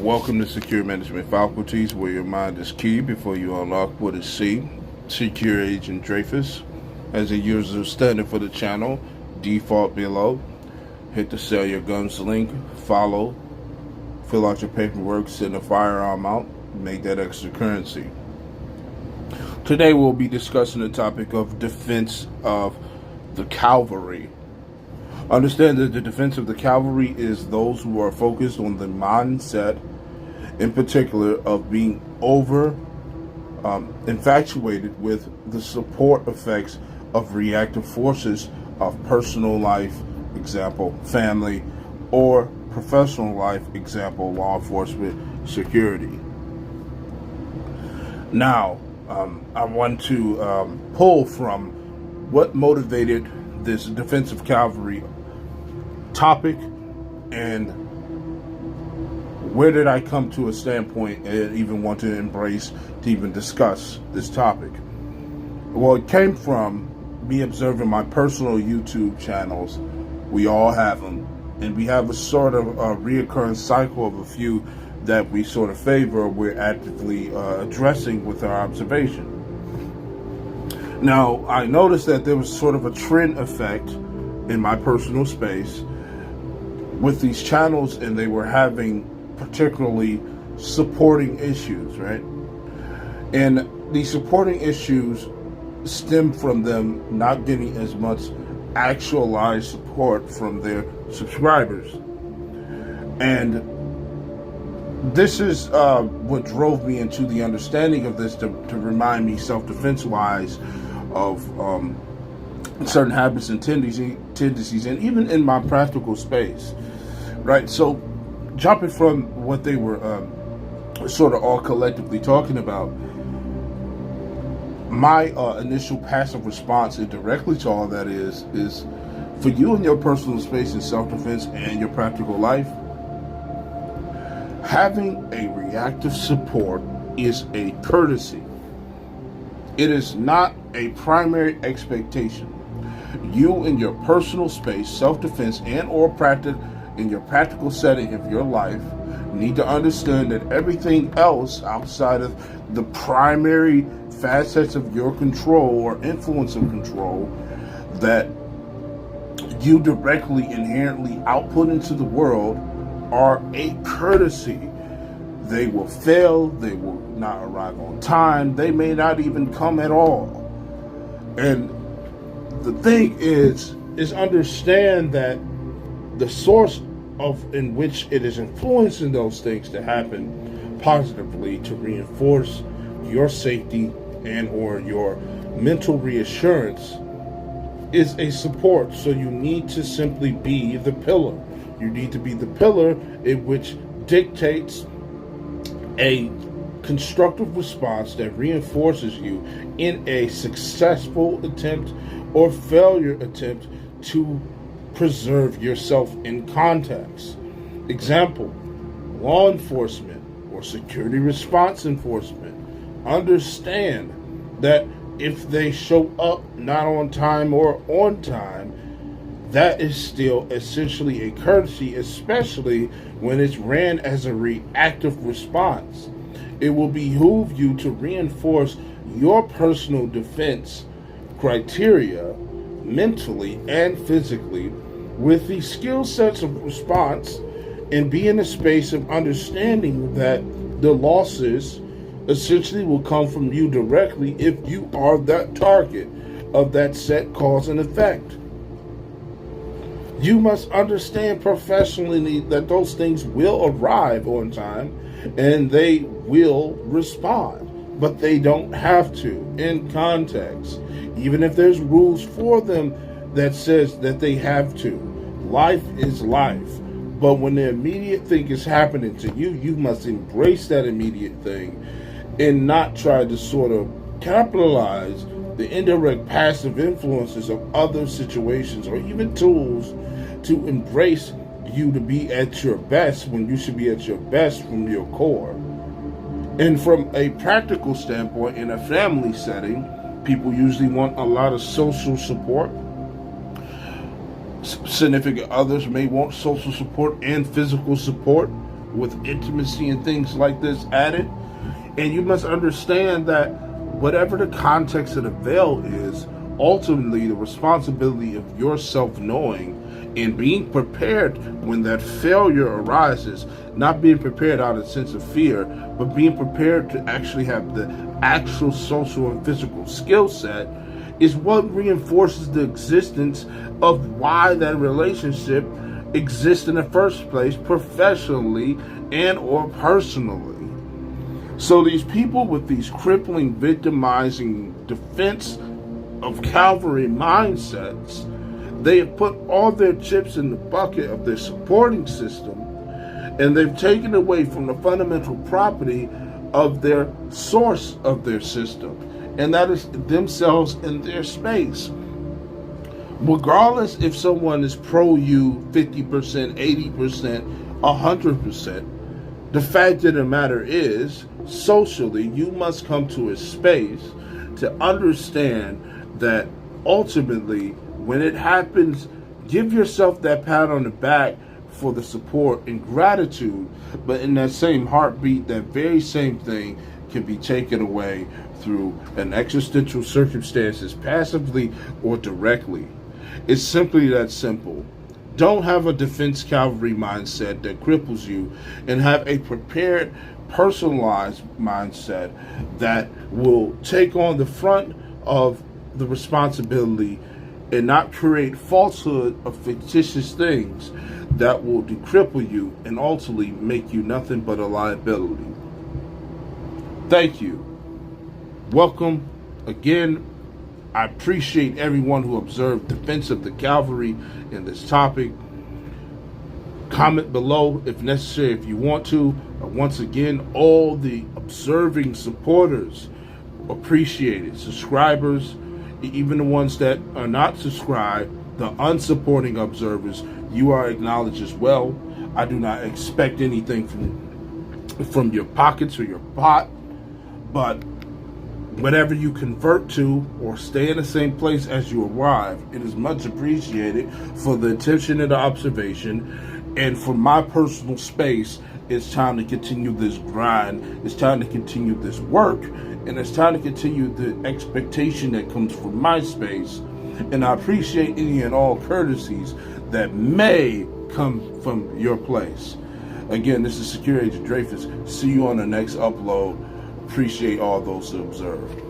Welcome to Secure Management Faculties, where your mind is key before you unlock what is C. Secure Agent Dreyfus. As a user standard for the channel, default below. Hit the sell your guns link, follow, fill out your paperwork, send a firearm out, make that extra currency. Today we'll be discussing the topic of defense of the cavalry. Understand that the defense of the cavalry is those who are focused on the mindset, in particular, of being infatuated with the support effects of reactive forces of personal life, example, family, or professional life, example, law enforcement, security. Now, I want to pull from what motivated this defensive cavalry topic and where did I come to a standpoint and even want to embrace to even discuss this topic. Well, it came from me observing my personal YouTube channels. We all have them, and we have a sort of a reoccurring cycle of a few that we sort of favor, we're actively addressing with our observation. Now, I noticed that there was sort of a trend effect in my personal space with these channels, and they were having particularly supporting issues, right? And these supporting issues stem from them not getting as much actualized support from their subscribers. And this is what drove me into the understanding of this to remind me self-defense wise of certain habits and tendencies, and even in my practical space, right? So jumping from what they were sort of all collectively talking about, my initial passive response indirectly to all that is for you in your personal space in self-defense and your practical life, having a reactive support is a courtesy. It is not a primary expectation. You in your personal space, self-defense, and or in your practical setting of your life need to understand that everything else outside of the primary facets of your control or influence of control that you directly inherently output into the world are a courtesy. They will fail, they will not arrive on time, they may not even come at all. And the thing is understand that the source in which it is influencing those things to happen positively to reinforce your safety and or your mental reassurance is a support. So you need to simply be the pillar. You need to be the pillar in which dictates a constructive response that reinforces you in a successful attempt or failure attempt to preserve yourself in context. Example, law enforcement or security response enforcement understand that if they show up not on time or on time, that is still essentially a courtesy, especially when it's ran as a reactive response. It will behoove you to reinforce your personal defense criteria mentally and physically with the skill sets of response, and be in a space of understanding that the losses essentially will come from you directly if you are that target of that set cause and effect. You must understand professionally that those things will arrive on time and they will respond, but they don't have to in context, even if there's rules for them that says that they have to. Life is life, but when the immediate thing is happening to you, you must embrace that immediate thing and not try to sort of capitalize the indirect passive influences of other situations or even tools to embrace you to be at your best when you should be at your best from your core. And from a practical standpoint, in a family setting, people usually want a lot of social support. Significant others may want social support and physical support with intimacy and things like this added. And you must understand that whatever the context of the veil is, ultimately the responsibility of your self-knowing and being prepared when that failure arises, not being prepared out of a sense of fear, but being prepared to actually have the actual social and physical skill set, is what reinforces the existence of why that relationship exists in the first place, professionally and or personally. So these people with these crippling, victimizing defense of Cavalry mindsets, they have put all their chips in the bucket of their supporting system, and they've taken away from the fundamental property of their source of their system, and that is themselves in their space. Regardless if someone is pro you 50%, 80%, 100%, the fact of the matter is, socially, you must come to a space to understand that ultimately, when it happens, give yourself that pat on the back for the support and gratitude, but in that same heartbeat, that very same thing can be taken away through an existential circumstances, passively or directly. It's simply that simple. Don't have a defense cavalry mindset that cripples you, and have a prepared, personalized mindset that will take on the front of the responsibility and not create falsehood of fictitious things that will decripple you and ultimately make you nothing but a liability. Thank you. Welcome again. I appreciate everyone who observed Defense of the Cavalry in this topic. Comment below if necessary if you want to. Once again, all the observing supporters, appreciate it. Subscribers, even the ones that are not subscribed, the unsupporting observers, you are acknowledged as well. I do not expect anything from your pockets or your pot, but whatever you convert to or stay in the same place as you arrive, it is much appreciated for the attention and the observation. And for my personal space, it's time to continue this grind. It's time to continue this work. And it's time to continue the expectation that comes from my space. And I appreciate any and all courtesies that may come from your place. Again, this is Security Agent Dreyfus. See you on the next upload. Appreciate all those that observed.